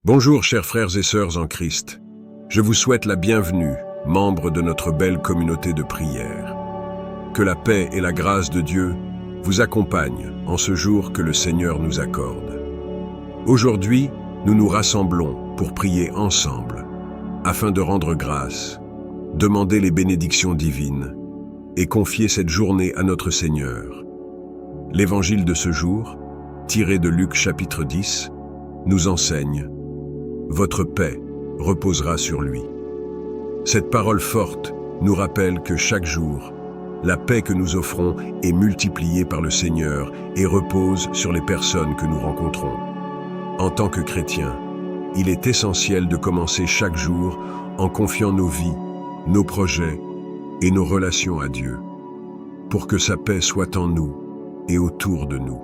Bonjour chers frères et sœurs en Christ. Je vous souhaite la bienvenue, membres de notre belle communauté de prière. Que la paix et la grâce de Dieu vous accompagnent en ce jour que le Seigneur nous accorde. Aujourd'hui, nous nous rassemblons pour prier ensemble, afin de rendre grâce, demander les bénédictions divines et confier cette journée à notre Seigneur. L'évangile de ce jour, tiré de Luc chapitre 10, nous enseigne « Votre paix reposera sur lui ». Cette parole forte nous rappelle que chaque jour, la paix que nous offrons est multipliée par le Seigneur et repose sur les personnes que nous rencontrons. En tant que chrétiens, il est essentiel de commencer chaque jour en confiant nos vies, nos projets et nos relations à Dieu, pour que sa paix soit en nous et autour de nous.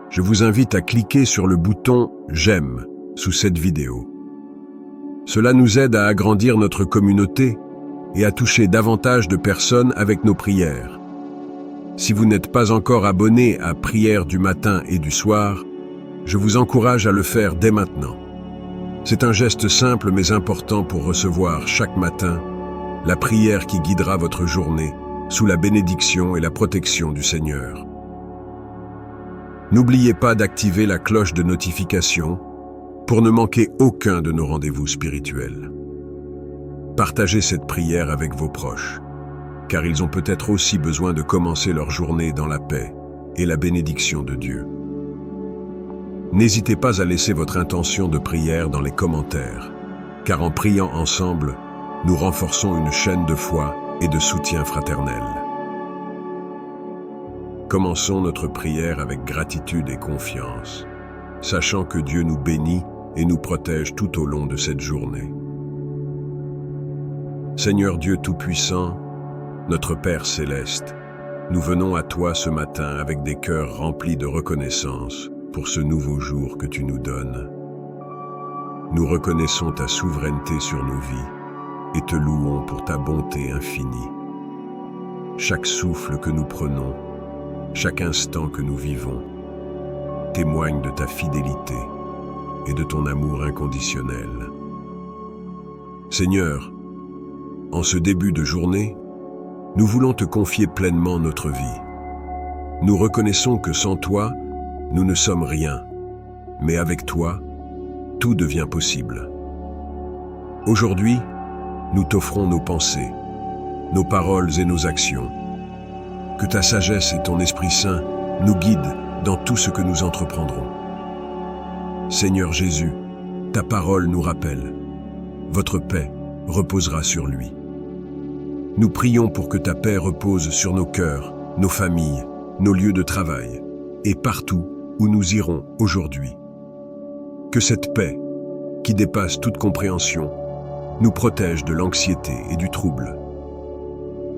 Je vous invite à cliquer sur le bouton « J'aime » sous cette vidéo. Cela nous aide à agrandir notre communauté et à toucher davantage de personnes avec nos prières. Si vous n'êtes pas encore abonné à Prière du matin et du soir, je vous encourage à le faire dès maintenant. C'est un geste simple mais important pour recevoir chaque matin la prière qui guidera votre journée sous la bénédiction et la protection du Seigneur. N'oubliez pas d'activer la cloche de notification pour ne manquer aucun de nos rendez-vous spirituels. Partagez cette prière avec vos proches, car ils ont peut-être aussi besoin de commencer leur journée dans la paix et la bénédiction de Dieu. N'hésitez pas à laisser votre intention de prière dans les commentaires, car en priant ensemble, nous renforçons une chaîne de foi et de soutien fraternel. Commençons notre prière avec gratitude et confiance, sachant que Dieu nous bénit et nous protège tout au long de cette journée. Seigneur Dieu Tout-Puissant, notre Père Céleste, nous venons à toi ce matin avec des cœurs remplis de reconnaissance pour ce nouveau jour que tu nous donnes. Nous reconnaissons ta souveraineté sur nos vies et te louons pour ta bonté infinie. Chaque souffle que nous prenons, chaque instant que nous vivons, témoigne de ta fidélité et de ton amour inconditionnel. Seigneur, en ce début de journée, nous voulons te confier pleinement notre vie. Nous reconnaissons que sans toi, nous ne sommes rien, mais avec toi, tout devient possible. Aujourd'hui, nous t'offrons nos pensées, nos paroles et nos actions. Que ta sagesse et ton Esprit Saint nous guident dans tout ce que nous entreprendrons. Seigneur Jésus, ta parole nous rappelle, votre paix reposera sur lui. Nous prions pour que ta paix repose sur nos cœurs, nos familles, nos lieux de travail et partout où nous irons aujourd'hui. Que cette paix, qui dépasse toute compréhension, nous protège de l'anxiété et du trouble.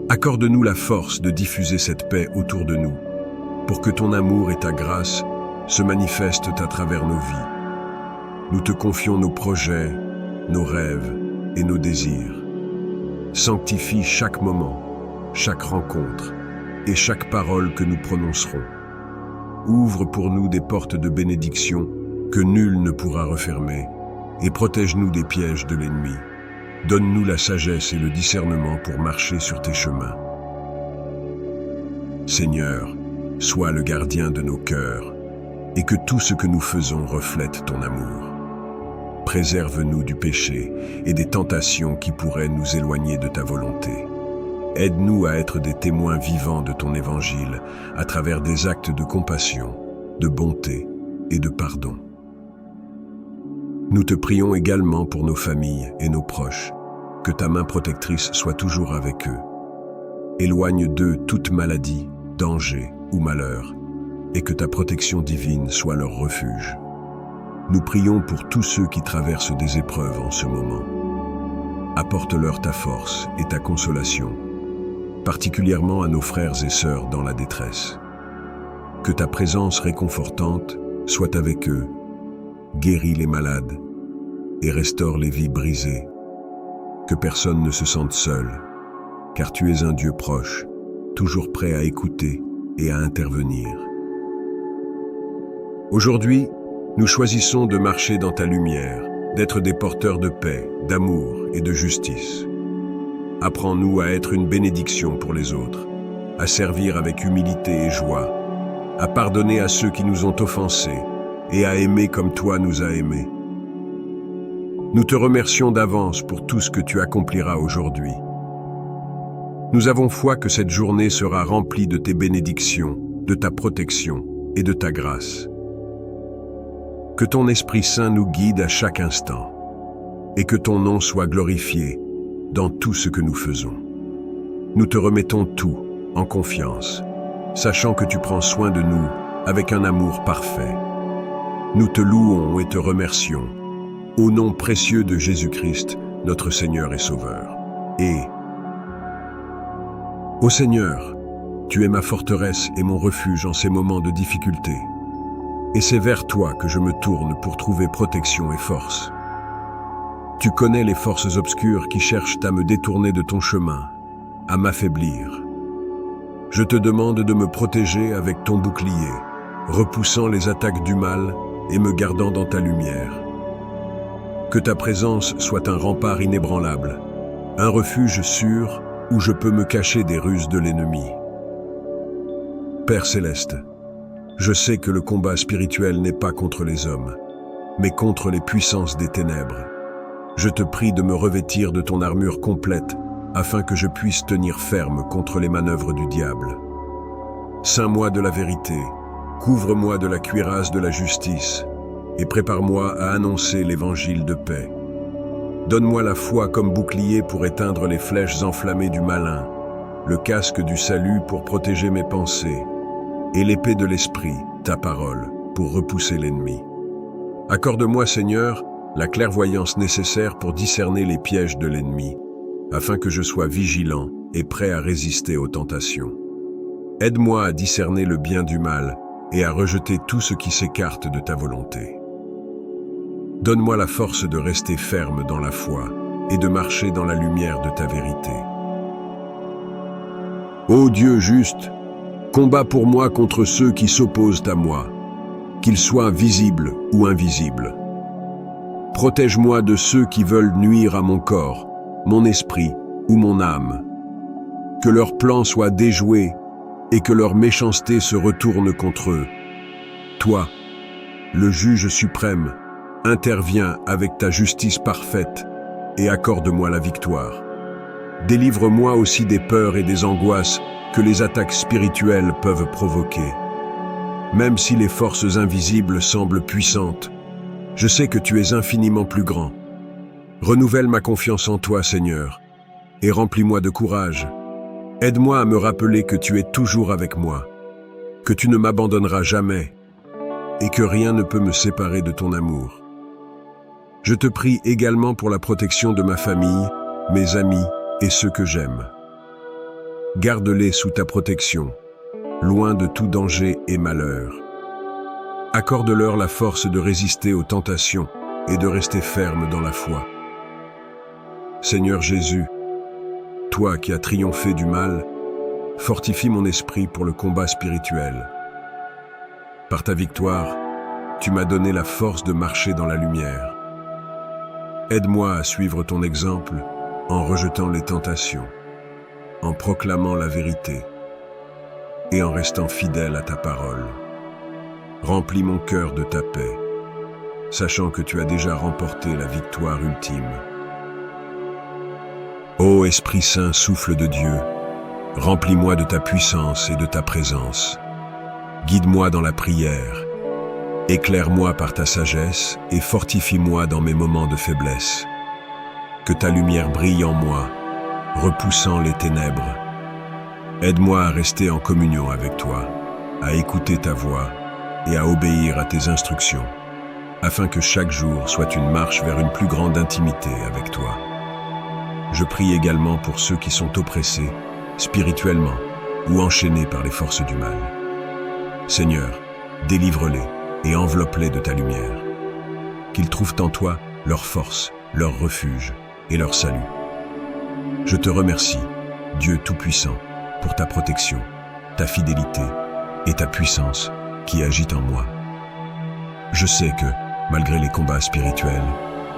Accorde-nous la force de diffuser cette paix autour de nous, pour que ton amour et ta grâce se manifestent à travers nos vies. Nous te confions nos projets, nos rêves et nos désirs. Sanctifie chaque moment, chaque rencontre et chaque parole que nous prononcerons. Ouvre pour nous des portes de bénédiction que nul ne pourra refermer et protège-nous des pièges de l'ennemi. Donne-nous la sagesse et le discernement pour marcher sur tes chemins. Seigneur, sois le gardien de nos cœurs et que tout ce que nous faisons reflète ton amour. Préserve-nous du péché et des tentations qui pourraient nous éloigner de ta volonté. Aide-nous à être des témoins vivants de ton évangile à travers des actes de compassion, de bonté et de pardon. Nous te prions également pour nos familles et nos proches, que ta main protectrice soit toujours avec eux. Éloigne d'eux toute maladie, danger ou malheur, et que ta protection divine soit leur refuge. Nous prions pour tous ceux qui traversent des épreuves en ce moment. Apporte-leur ta force et ta consolation, particulièrement à nos frères et sœurs dans la détresse. Que ta présence réconfortante soit avec eux, guéris les malades et restaure les vies brisées. Que personne ne se sente seul, car tu es un Dieu proche, toujours prêt à écouter et à intervenir. Aujourd'hui, Nous choisissons de marcher dans ta lumière, d'être des porteurs de paix, d'amour et de justice. Apprends-nous à être une bénédiction pour les autres, à servir avec humilité et joie, à pardonner à ceux qui nous ont offensés et à aimer comme toi nous as aimés. Nous te remercions d'avance pour tout ce que tu accompliras aujourd'hui. Nous avons foi que cette journée sera remplie de tes bénédictions, de ta protection et de ta grâce. Que ton Esprit Saint nous guide à chaque instant et que ton nom soit glorifié dans tout ce que nous faisons. Nous te remettons tout en confiance, sachant que tu prends soin de nous avec un amour parfait. Nous te louons et te remercions, au nom précieux de Jésus-Christ, notre Seigneur et Sauveur. Et, ô Seigneur, tu es ma forteresse et mon refuge en ces moments de difficulté. Et c'est vers toi que je me tourne pour trouver protection et force. Tu connais les forces obscures qui cherchent à me détourner de ton chemin, à m'affaiblir. Je te demande de me protéger avec ton bouclier, repoussant les attaques du mal et me gardant dans ta lumière. Que ta présence soit un rempart inébranlable, un refuge sûr où je peux me cacher des ruses de l'ennemi. Père céleste, je sais que le combat spirituel n'est pas contre les hommes, mais contre les puissances des ténèbres. Je te prie de me revêtir de ton armure complète afin que je puisse tenir ferme contre les manœuvres du diable. Ceins-moi de la vérité, couvre-moi de la cuirasse de la justice et prépare-moi à annoncer l'évangile de paix. Donne-moi la foi comme bouclier pour éteindre les flèches enflammées du malin, le casque du salut pour protéger mes pensées, et l'épée de l'esprit, ta parole, pour repousser l'ennemi. Accorde-moi, Seigneur, la clairvoyance nécessaire pour discerner les pièges de l'ennemi, afin que je sois vigilant et prêt à résister aux tentations. Aide-moi à discerner le bien du mal et à rejeter tout ce qui s'écarte de ta volonté. Donne-moi la force de rester ferme dans la foi et de marcher dans la lumière de ta vérité. Ô Dieu juste, combats pour moi contre ceux qui s'opposent à moi, qu'ils soient visibles ou invisibles. Protège-moi de ceux qui veulent nuire à mon corps, mon esprit ou mon âme. Que leurs plans soient déjoués et que leur méchanceté se retourne contre eux. Toi, le juge suprême, interviens avec ta justice parfaite et accorde-moi la victoire. Délivre-moi aussi des peurs et des angoisses que les attaques spirituelles peuvent provoquer. Même si les forces invisibles semblent puissantes, je sais que tu es infiniment plus grand. Renouvelle ma confiance en toi, Seigneur, et remplis-moi de courage. Aide-moi à me rappeler que tu es toujours avec moi, que tu ne m'abandonneras jamais, et que rien ne peut me séparer de ton amour. Je te prie également pour la protection de ma famille, mes amis et ceux que j'aime. Garde-les sous ta protection, loin de tout danger et malheur. Accorde-leur la force de résister aux tentations et de rester ferme dans la foi. Seigneur Jésus, toi qui as triomphé du mal, fortifie mon esprit pour le combat spirituel. Par ta victoire, tu m'as donné la force de marcher dans la lumière. Aide-moi à suivre ton exemple en rejetant les tentations, en proclamant la vérité et en restant fidèle à ta parole. Remplis mon cœur de ta paix, sachant que tu as déjà remporté la victoire ultime. Ô Esprit Saint, souffle de Dieu, remplis-moi de ta puissance et de ta présence. Guide-moi dans la prière, éclaire-moi par ta sagesse et fortifie-moi dans mes moments de faiblesse. Que ta lumière brille en moi, repoussant les ténèbres. Aide-moi à rester en communion avec toi, à écouter ta voix et à obéir à tes instructions, afin que chaque jour soit une marche vers une plus grande intimité avec toi. Je prie également pour ceux qui sont oppressés, spirituellement, ou enchaînés par les forces du mal. Seigneur, délivre-les et enveloppe-les de ta lumière. Qu'ils trouvent en toi leur force, leur refuge et leur salut. Je te remercie, Dieu Tout-Puissant, pour ta protection, ta fidélité et ta puissance qui agit en moi. Je sais que, malgré les combats spirituels,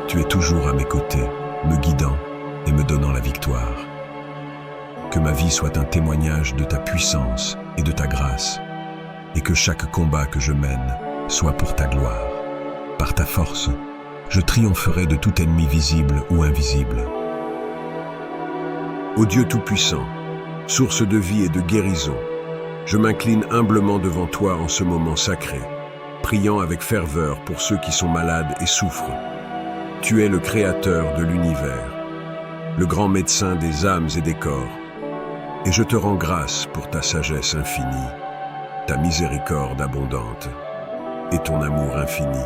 tu es toujours à mes côtés, me guidant et me donnant la victoire. Que ma vie soit un témoignage de ta puissance et de ta grâce, et que chaque combat que je mène soit pour ta gloire. Par ta force, je triompherai de tout ennemi visible ou invisible. Ô Dieu Tout-Puissant, source de vie et de guérison, je m'incline humblement devant toi en ce moment sacré, priant avec ferveur pour ceux qui sont malades et souffrent. Tu es le Créateur de l'univers, le grand médecin des âmes et des corps, et je te rends grâce pour ta sagesse infinie, ta miséricorde abondante et ton amour infini.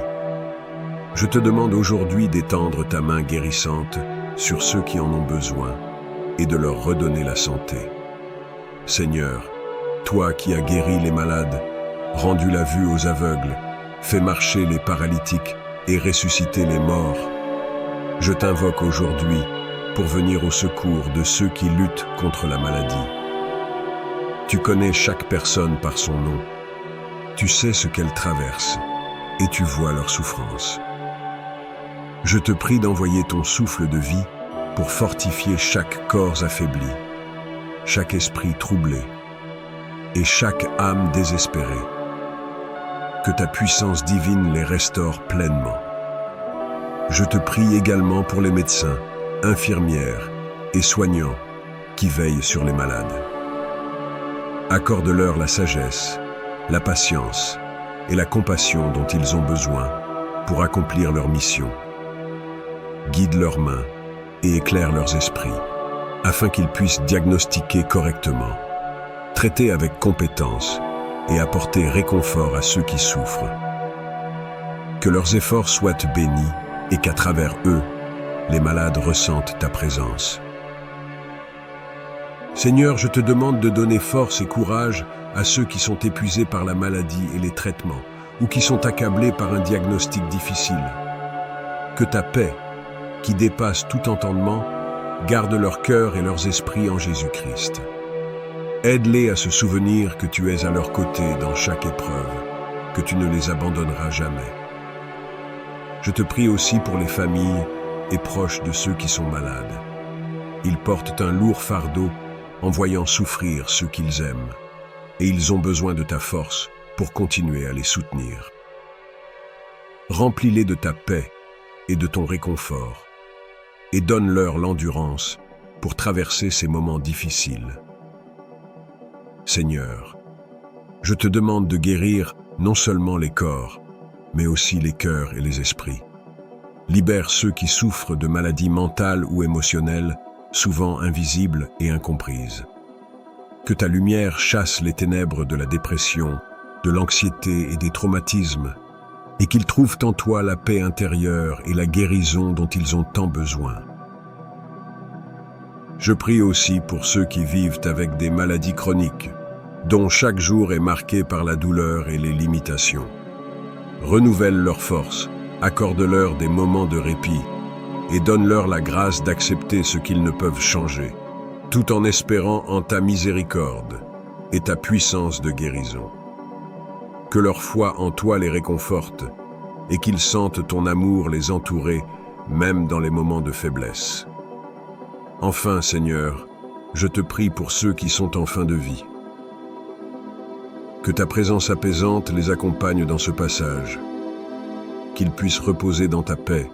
Je te demande aujourd'hui d'étendre ta main guérissante sur ceux qui en ont besoin et de leur redonner la santé. Seigneur, toi qui as guéri les malades, rendu la vue aux aveugles, fait marcher les paralytiques et ressusciter les morts, je t'invoque aujourd'hui pour venir au secours de ceux qui luttent contre la maladie. Tu connais chaque personne par son nom, tu sais ce qu'elle traverse et tu vois leur souffrance. Je te prie d'envoyer ton souffle de vie pour fortifier chaque corps affaibli, chaque esprit troublé et chaque âme désespérée. Que ta puissance divine les restaure pleinement. Je te prie également pour les médecins, infirmières et soignants qui veillent sur les malades. Accorde-leur la sagesse, la patience et la compassion dont ils ont besoin pour accomplir leur mission. Guide leurs mains et éclaire leurs esprits, afin qu'ils puissent diagnostiquer correctement, traiter avec compétence et apporter réconfort à ceux qui souffrent. Que leurs efforts soient bénis et qu'à travers eux, les malades ressentent ta présence. Seigneur, je te demande de donner force et courage à ceux qui sont épuisés par la maladie et les traitements, ou qui sont accablés par un diagnostic difficile. Que ta paix, qui dépasse tout entendement, garde leur cœur et leurs esprits en Jésus-Christ. Aide-les à se souvenir que tu es à leur côté dans chaque épreuve, que tu ne les abandonneras jamais. Je te prie aussi pour les familles et proches de ceux qui sont malades. Ils portent un lourd fardeau en voyant souffrir ceux qu'ils aiment, et ils ont besoin de ta force pour continuer à les soutenir. Remplis-les de ta paix et de ton réconfort, et donne-leur l'endurance pour traverser ces moments difficiles. Seigneur, je te demande de guérir non seulement les corps, mais aussi les cœurs et les esprits. Libère ceux qui souffrent de maladies mentales ou émotionnelles, souvent invisibles et incomprises. Que ta lumière chasse les ténèbres de la dépression, de l'anxiété et des traumatismes, et qu'ils trouvent en toi la paix intérieure et la guérison dont ils ont tant besoin. Je prie aussi pour ceux qui vivent avec des maladies chroniques, dont chaque jour est marqué par la douleur et les limitations. Renouvelle leur force, accorde-leur des moments de répit et donne-leur la grâce d'accepter ce qu'ils ne peuvent changer, tout en espérant en ta miséricorde et ta puissance de guérison. Que leur foi en toi les réconforte et qu'ils sentent ton amour les entourer, même dans les moments de faiblesse. Enfin, Seigneur, je te prie pour ceux qui sont en fin de vie. Que ta présence apaisante les accompagne dans ce passage, qu'ils puissent reposer dans ta paix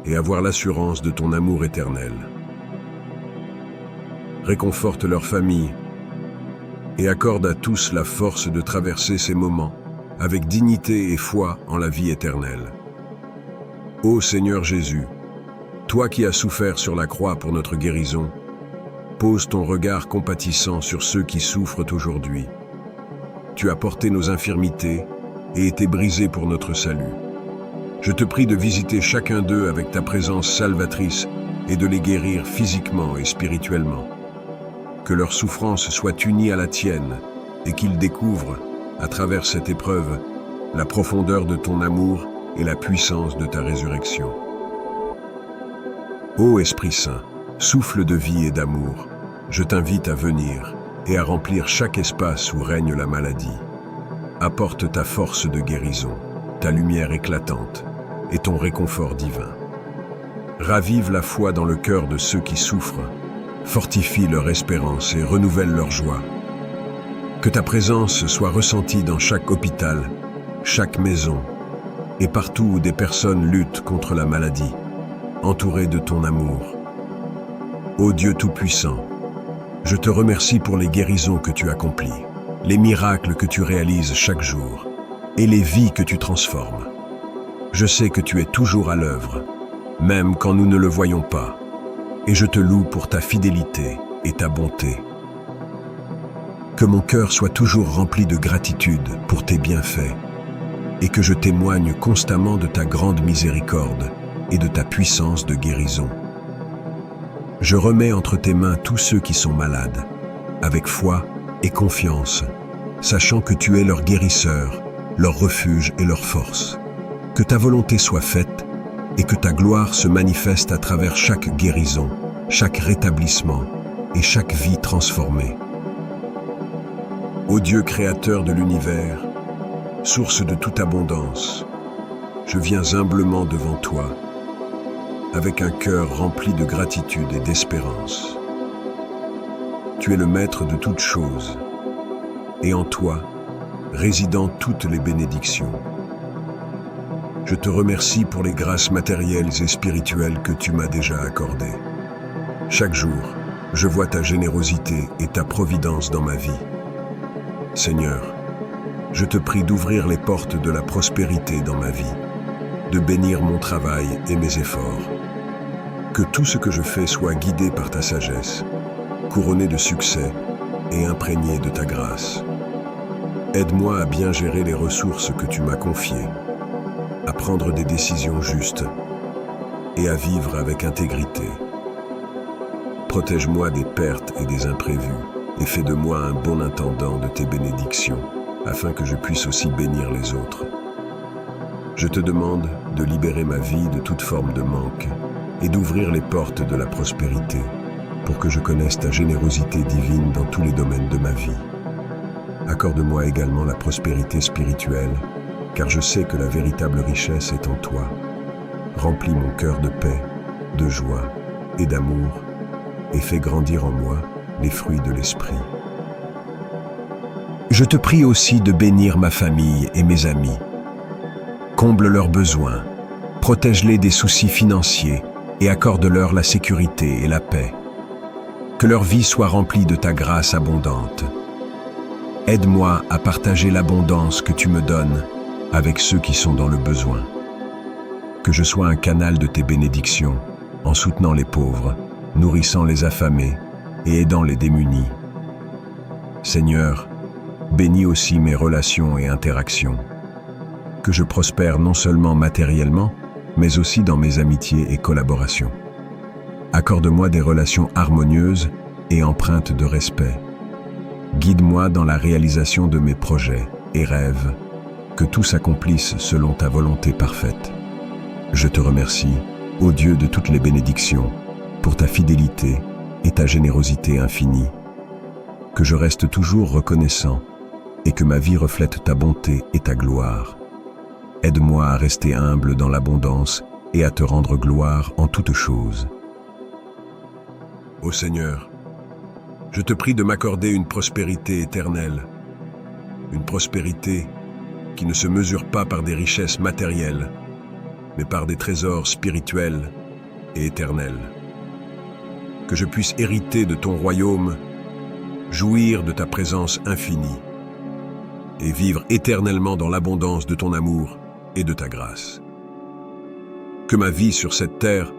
et avoir l'assurance de ton amour éternel. Réconforte leur famille et accorde à tous la force de traverser ces moments avec dignité et foi en la vie éternelle. Ô Seigneur Jésus, toi qui as souffert sur la croix pour notre guérison, pose ton regard compatissant sur ceux qui souffrent aujourd'hui. Tu as porté nos infirmités et été brisé pour notre salut. Je te prie de visiter chacun d'eux avec ta présence salvatrice et de les guérir physiquement et spirituellement. Que leur souffrance soit unie à la tienne et qu'ils découvrent, à travers cette épreuve, la profondeur de ton amour et la puissance de ta résurrection. Ô Esprit Saint, souffle de vie et d'amour, je t'invite à venir et à remplir chaque espace où règne la maladie. Apporte ta force de guérison, ta lumière éclatante et ton réconfort divin. Ravive la foi dans le cœur de ceux qui souffrent, fortifie leur espérance et renouvelle leur joie. Que ta présence soit ressentie dans chaque hôpital, chaque maison, et partout où des personnes luttent contre la maladie, entourées de ton amour. Ô Dieu Tout-Puissant, je te remercie pour les guérisons que tu accomplis, les miracles que tu réalises chaque jour, et les vies que tu transformes. Je sais que tu es toujours à l'œuvre, même quand nous ne le voyons pas, et je te loue pour ta fidélité et ta bonté. Que mon cœur soit toujours rempli de gratitude pour tes bienfaits, et que je témoigne constamment de ta grande miséricorde et de ta puissance de guérison. Je remets entre tes mains tous ceux qui sont malades, avec foi et confiance, sachant que tu es leur guérisseur, leur refuge et leur force. Que ta volonté soit faite et que ta gloire se manifeste à travers chaque guérison, chaque rétablissement et chaque vie transformée. Ô Dieu créateur de l'univers, source de toute abondance, je viens humblement devant toi, avec un cœur rempli de gratitude et d'espérance. Tu es le maître de toutes choses, et en toi résident toutes les bénédictions. Je te remercie pour les grâces matérielles et spirituelles que tu m'as déjà accordées. Chaque jour, je vois ta générosité et ta providence dans ma vie. Seigneur, je te prie d'ouvrir les portes de la prospérité dans ma vie, de bénir mon travail et mes efforts. Que tout ce que je fais soit guidé par ta sagesse, couronné de succès et imprégné de ta grâce. Aide-moi à bien gérer les ressources que tu m'as confiées, à prendre des décisions justes et à vivre avec intégrité. Protège-moi des pertes et des imprévus et fais de moi un bon intendant de tes bénédictions, afin que je puisse aussi bénir les autres. Je te demande de libérer ma vie de toute forme de manque et d'ouvrir les portes de la prospérité pour que je connaisse ta générosité divine dans tous les domaines de ma vie. Accorde-moi également la prospérité spirituelle, car je sais que la véritable richesse est en toi. Remplis mon cœur de paix, de joie et d'amour et fais grandir en moi les fruits de l'esprit. Je te prie aussi de bénir ma famille et mes amis. Comble leurs besoins, protège-les des soucis financiers et accorde-leur la sécurité et la paix. Que leur vie soit remplie de ta grâce abondante. Aide-moi à partager l'abondance que tu me donnes avec ceux qui sont dans le besoin. Que je sois un canal de tes bénédictions, en soutenant les pauvres, nourrissant les affamés et aidant les démunis. Seigneur, bénis aussi mes relations et interactions. Que je prospère non seulement matériellement, mais aussi dans mes amitiés et collaborations. Accorde-moi des relations harmonieuses et empreintes de respect. Guide-moi dans la réalisation de mes projets et rêves, que tout s'accomplisse selon ta volonté parfaite. Je te remercie, ô Dieu de toutes les bénédictions, pour ta fidélité et ta générosité infinie. Que je reste toujours reconnaissant et que ma vie reflète ta bonté et ta gloire. Aide-moi à rester humble dans l'abondance et à te rendre gloire en toutes choses. Ô Seigneur, je te prie de m'accorder une prospérité éternelle, une prospérité qui ne se mesure pas par des richesses matérielles, mais par des trésors spirituels et éternels. Que je puisse hériter de ton royaume, jouir de ta présence infinie et vivre éternellement dans l'abondance de ton amour et de ta grâce. Que ma vie sur cette terre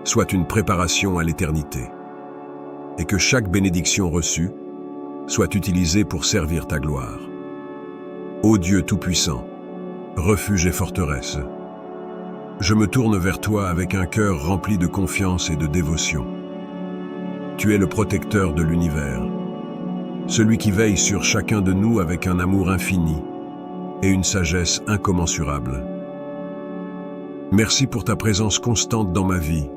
soit une préparation à l'éternité et que chaque bénédiction reçue soit utilisée pour servir ta gloire. Ô Dieu Tout-Puissant, refuge et forteresse, je me tourne vers toi avec un cœur rempli de confiance et de dévotion. Tu es le protecteur de l'univers, celui qui veille sur chacun de nous avec un amour infini et une sagesse incommensurable. Merci pour ta présence constante dans ma vie,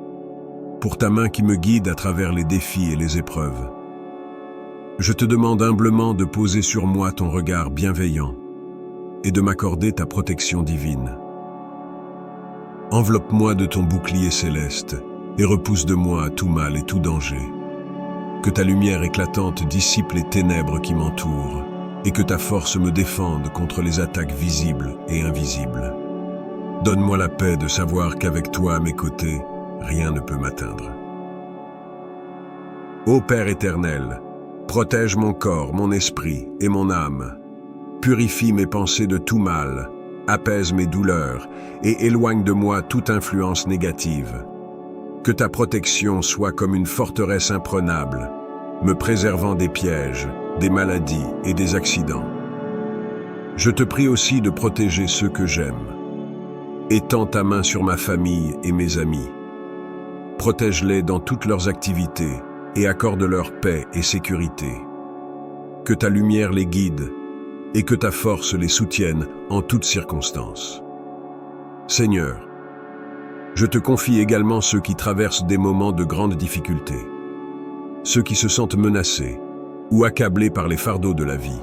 pour ta main qui me guide à travers les défis et les épreuves. Je te demande humblement de poser sur moi ton regard bienveillant, et de m'accorder ta protection divine. Enveloppe-moi de ton bouclier céleste et repousse de moi tout mal et tout danger. Que ta lumière éclatante dissipe les ténèbres qui m'entourent et que ta force me défende contre les attaques visibles et invisibles. Donne-moi la paix de savoir qu'avec toi à mes côtés, rien ne peut m'atteindre. Ô Père éternel, protège mon corps, mon esprit et mon âme. Purifie mes pensées de tout mal, apaise mes douleurs et éloigne de moi toute influence négative. Que ta protection soit comme une forteresse imprenable, me préservant des pièges, des maladies et des accidents. Je te prie aussi de protéger ceux que j'aime. Étends ta main sur ma famille et mes amis. Protège-les dans toutes leurs activités et accorde leur paix et sécurité. Que ta lumière les guide et que ta force les soutienne en toutes circonstances. Seigneur, je te confie également ceux qui traversent des moments de grande difficulté, ceux qui se sentent menacés ou accablés par les fardeaux de la vie.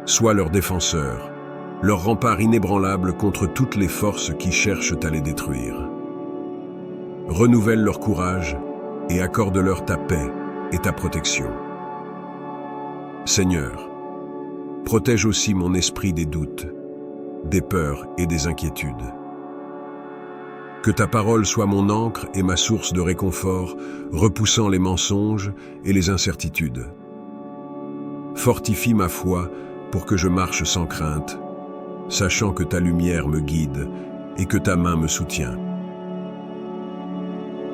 Sois leur défenseur, leur rempart inébranlable contre toutes les forces qui cherchent à les détruire. Renouvelle leur courage et accorde-leur ta paix et ta protection. Seigneur, protège aussi mon esprit des doutes, des peurs et des inquiétudes. Que ta parole soit mon encre et ma source de réconfort, repoussant les mensonges et les incertitudes. Fortifie ma foi pour que je marche sans crainte, sachant que ta lumière me guide et que ta main me soutient.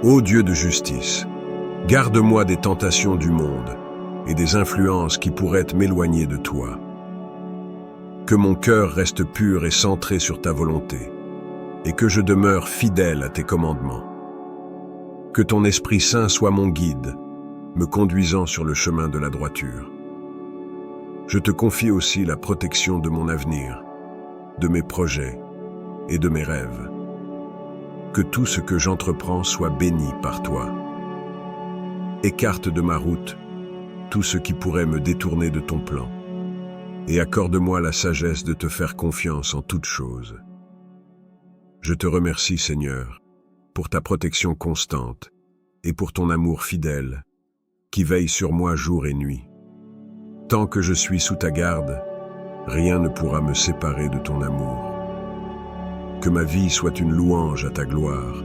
Ô Dieu de justice, garde-moi des tentations du monde et des influences qui pourraient m'éloigner de toi. Que mon cœur reste pur et centré sur ta volonté, et que je demeure fidèle à tes commandements. Que ton Esprit Saint soit mon guide, me conduisant sur le chemin de la droiture. Je te confie aussi la protection de mon avenir, de mes projets et de mes rêves. Que tout ce que j'entreprends soit béni par toi. Écarte de ma route tout ce qui pourrait me détourner de ton plan, et accorde-moi la sagesse de te faire confiance en toutes choses. Je te remercie, Seigneur, pour ta protection constante et pour ton amour fidèle qui veille sur moi jour et nuit. Tant que je suis sous ta garde, rien ne pourra me séparer de ton amour. Que ma vie soit une louange à ta gloire,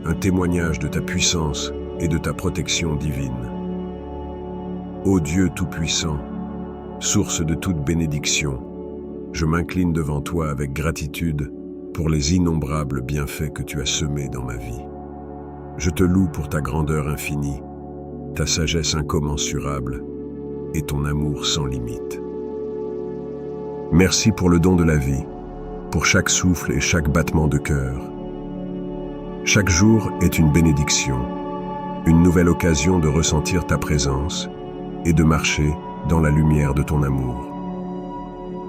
un témoignage de ta puissance et de ta protection divine. Ô Dieu Tout-Puissant, source de toute bénédiction, je m'incline devant toi avec gratitude pour les innombrables bienfaits que tu as semés dans ma vie. Je te loue pour ta grandeur infinie, ta sagesse incommensurable et ton amour sans limite. Merci pour le don de la vie, pour chaque souffle et chaque battement de cœur. Chaque jour est une bénédiction, une nouvelle occasion de ressentir ta présence et de marcher dans la lumière de ton amour.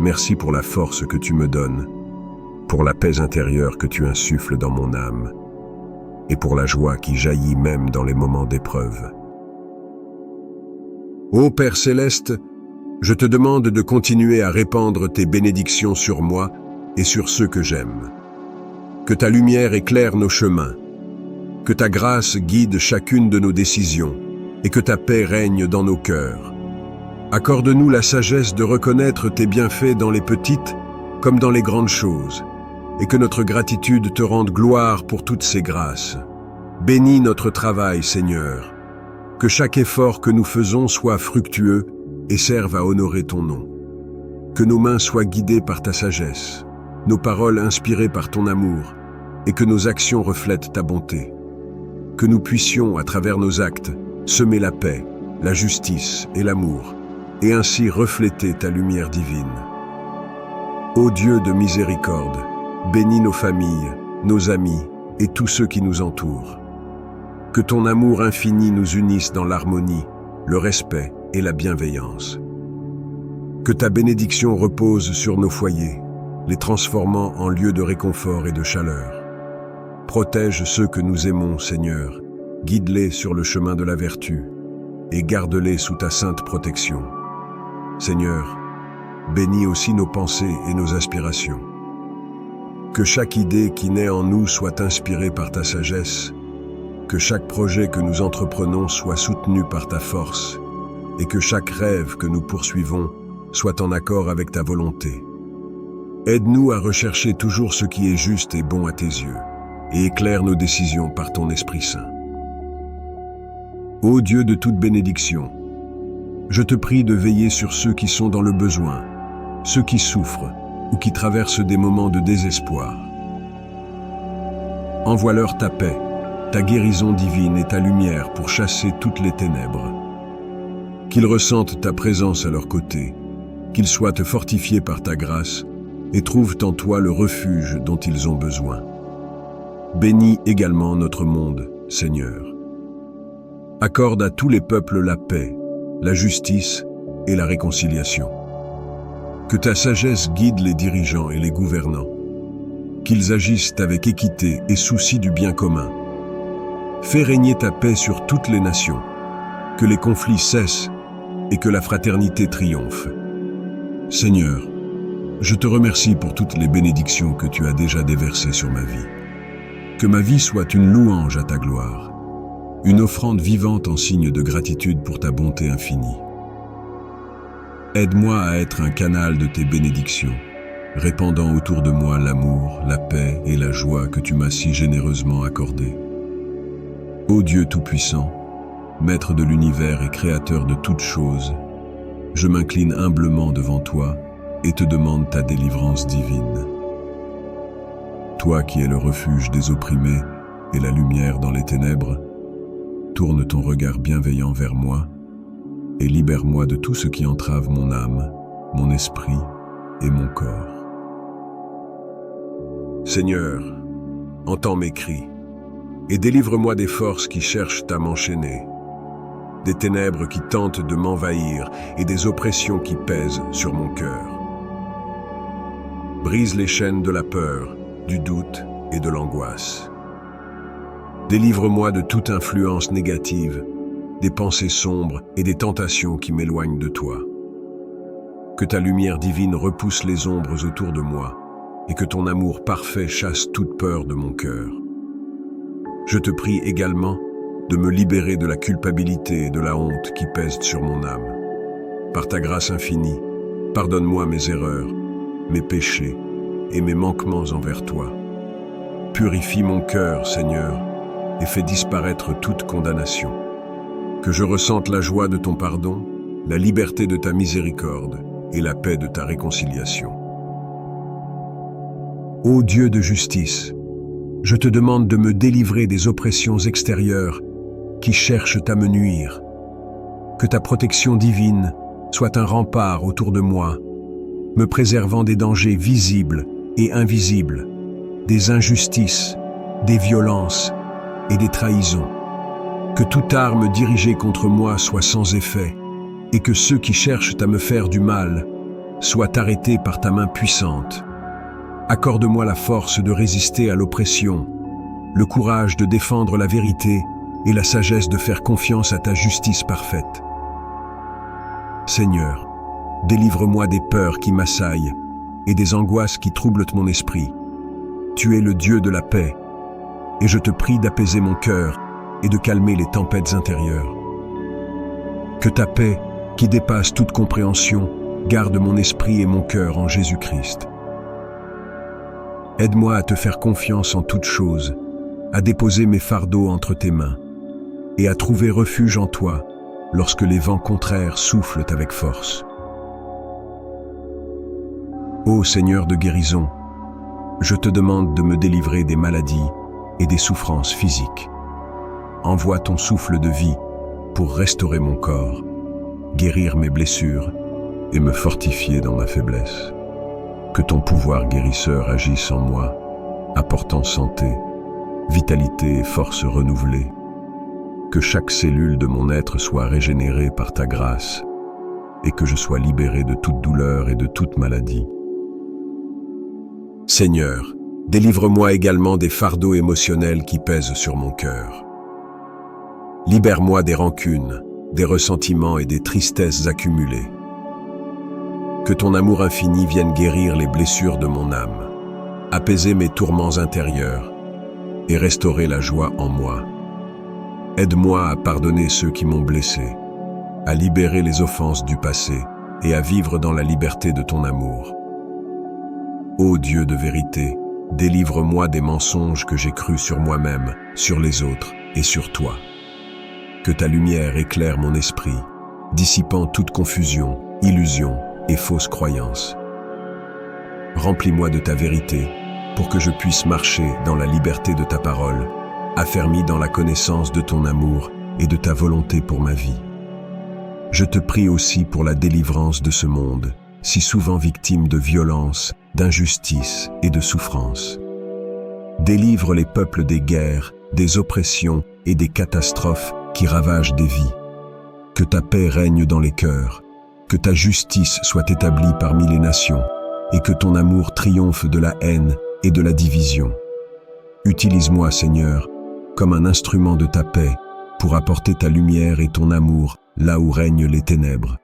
Merci pour la force que tu me donnes, pour la paix intérieure que tu insuffles dans mon âme, et pour la joie qui jaillit même dans les moments d'épreuve. Ô Père céleste, je te demande de continuer à répandre tes bénédictions sur moi et sur ceux que j'aime. Que ta lumière éclaire nos chemins, que ta grâce guide chacune de nos décisions et que ta paix règne dans nos cœurs. Accorde-nous la sagesse de reconnaître tes bienfaits dans les petites comme dans les grandes choses, et que notre gratitude te rende gloire pour toutes ces grâces. Bénis notre travail, Seigneur, que chaque effort que nous faisons soit fructueux et serve à honorer ton nom. Que nos mains soient guidées par ta sagesse, nos paroles inspirées par ton amour, et que nos actions reflètent ta bonté. Que nous puissions, à travers nos actes, semer la paix, la justice et l'amour, et ainsi refléter ta lumière divine. Ô Dieu de miséricorde, bénis nos familles, nos amis et tous ceux qui nous entourent. Que ton amour infini nous unisse dans l'harmonie, le respect et la bienveillance. Que ta bénédiction repose sur nos foyers, les transformant en lieux de réconfort et de chaleur. Protège ceux que nous aimons, Seigneur, guide-les sur le chemin de la vertu et garde-les sous ta sainte protection. Seigneur, bénis aussi nos pensées et nos aspirations. Que chaque idée qui naît en nous soit inspirée par ta sagesse, que chaque projet que nous entreprenons soit soutenu par ta force, et que chaque rêve que nous poursuivons soit en accord avec ta volonté. Aide-nous à rechercher toujours ce qui est juste et bon à tes yeux, et éclaire nos décisions par ton Esprit Saint. Ô Dieu de toute bénédiction, je te prie de veiller sur ceux qui sont dans le besoin, ceux qui souffrent ou qui traversent des moments de désespoir. Envoie-leur ta paix, ta guérison divine et ta lumière pour chasser toutes les ténèbres. Qu'ils ressentent ta présence à leur côté, qu'ils soient fortifiés par ta grâce et trouvent en toi le refuge dont ils ont besoin. Bénis également notre monde, Seigneur. Accorde à tous les peuples la paix, la justice et la réconciliation. Que ta sagesse guide les dirigeants et les gouvernants, qu'ils agissent avec équité et souci du bien commun. Fais régner ta paix sur toutes les nations, que les conflits cessent et que la fraternité triomphe. Seigneur, je te remercie pour toutes les bénédictions que tu as déjà déversées sur ma vie. Que ma vie soit une louange à ta gloire, une offrande vivante en signe de gratitude pour ta bonté infinie. Aide-moi à être un canal de tes bénédictions, répandant autour de moi l'amour, la paix et la joie que tu m'as si généreusement accordées. Ô Dieu Tout-Puissant, Maître de l'univers et Créateur de toutes choses, je m'incline humblement devant toi et te demande ta délivrance divine. Toi qui es le refuge des opprimés et la lumière dans les ténèbres, tourne ton regard bienveillant vers moi et libère-moi de tout ce qui entrave mon âme, mon esprit et mon corps. Seigneur, entends mes cris et délivre-moi des forces qui cherchent à m'enchaîner, des ténèbres qui tentent de m'envahir et des oppressions qui pèsent sur mon cœur. Brise les chaînes de la peur, du doute et de l'angoisse. Délivre-moi de toute influence négative, des pensées sombres et des tentations qui m'éloignent de toi. Que ta lumière divine repousse les ombres autour de moi et que ton amour parfait chasse toute peur de mon cœur. Je te prie également de me libérer de la culpabilité et de la honte qui pèsent sur mon âme. Par ta grâce infinie, pardonne-moi mes erreurs, mes péchés et mes manquements envers toi. Purifie mon cœur, Seigneur, et fais disparaître toute condamnation. Que je ressente la joie de ton pardon, la liberté de ta miséricorde et la paix de ta réconciliation. Ô Dieu de justice, je te demande de me délivrer des oppressions extérieures qui cherchent à me nuire. Que ta protection divine soit un rempart autour de moi, me préservant des dangers visibles et invisibles, des injustices, des violences et des trahisons. Que toute arme dirigée contre moi soit sans effet, et que ceux qui cherchent à me faire du mal soient arrêtés par ta main puissante. Accorde-moi la force de résister à l'oppression, le courage de défendre la vérité et la sagesse de faire confiance à ta justice parfaite. Seigneur, délivre-moi des peurs qui m'assaillent et des angoisses qui troublent mon esprit. Tu es le Dieu de la paix, et je te prie d'apaiser mon cœur et de calmer les tempêtes intérieures. Que ta paix, qui dépasse toute compréhension, garde mon esprit et mon cœur en Jésus-Christ. Aide-moi à te faire confiance en toutes choses, à déposer mes fardeaux entre tes mains, et à trouver refuge en toi lorsque les vents contraires soufflent avec force. Ô Seigneur de guérison, je te demande de me délivrer des maladies et des souffrances physiques. Envoie ton souffle de vie pour restaurer mon corps, guérir mes blessures et me fortifier dans ma faiblesse. Que ton pouvoir guérisseur agisse en moi, apportant santé, vitalité et force renouvelée. Que chaque cellule de mon être soit régénérée par ta grâce et que je sois libéré de toute douleur et de toute maladie. Seigneur, délivre-moi également des fardeaux émotionnels qui pèsent sur mon cœur. Libère-moi des rancunes, des ressentiments et des tristesses accumulées. Que ton amour infini vienne guérir les blessures de mon âme, apaiser mes tourments intérieurs et restaurer la joie en moi. Aide-moi à pardonner ceux qui m'ont blessé, à libérer les offenses du passé et à vivre dans la liberté de ton amour. Ô Dieu de vérité, délivre-moi des mensonges que j'ai crus sur moi-même, sur les autres et sur toi. Que ta lumière éclaire mon esprit, dissipant toute confusion, illusion et fausse croyance. Remplis-moi de ta vérité pour que je puisse marcher dans la liberté de ta parole, affermi dans la connaissance de ton amour et de ta volonté pour ma vie. Je te prie aussi pour la délivrance de ce monde, si souvent victime de violence, d'injustice et de souffrance. Délivre les peuples des guerres, des oppressions et des catastrophes qui ravagent des vies. Que ta paix règne dans les cœurs, que ta justice soit établie parmi les nations, et que ton amour triomphe de la haine et de la division. Utilise-moi, Seigneur, comme un instrument de ta paix, pour apporter ta lumière et ton amour là où règnent les ténèbres.